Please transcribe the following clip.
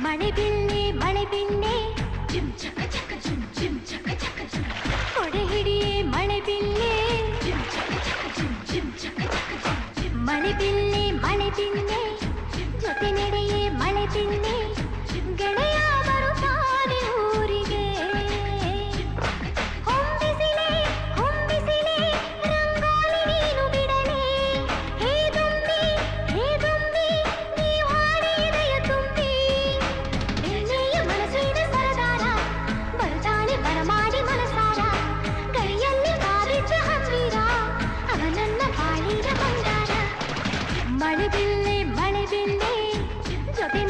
ಮಳೆ ಬಿಲ್ಲೆ ಮಳೆ ಬಿಲ್ಲೆ ಜಿಮ್ ಚಕ ಚಕ ಜಿಮ್ ಜಿಮ್ ಚಕ ಚಕ ಜಿಮ್ ಕೊಡೆ ಹಿಡಿಯೇ ಮಳೆ ಬಿಲ್ಲೆ ಜಿಮ್ ಚಕ ಚಕ ಜಿಮ್ ಜಿಮ್ ಚಕ ಚಕ ಜಿಮ್ ಜಿಮ್ ಮಳೆ ಬಿಲ್ಲೆ ಜೊತೆ ನಡೆಯೇ ಮಳೆ ಬಿಲ್ಲೆ ಗೆಳೆಯ ಬರುತ್ತಾನೆ ಊರಿಗೆ ಹೊಂಬಿಸಿಲೆ ಹೊಂಬಿಸಿಲೆ ರಂಗೋಲಿ ನೀನು ಬಿಡಲೇ ಹೇ ದುಂಬಿ ನೀವು ಹಾಡಿದೆಯ ತುಂಬಿ ಬೆಣ್ಣೆಯ ಮನಸ್ಸಿನ ಸರದಾರ ಬರುತ್ತಾನೆ ಬರಮಾಡಿ ಮನಸಾರ ಗಡಿಯಲ್ಲಿ ಬಾರಿದ್ದ ಹಂಬೀರ ಅವನನ್ನ ಬಾಳಿದ ಬಂಗಾರ ಮಳೆ ಬಿಲ್ಲೆ ಜೊತೆ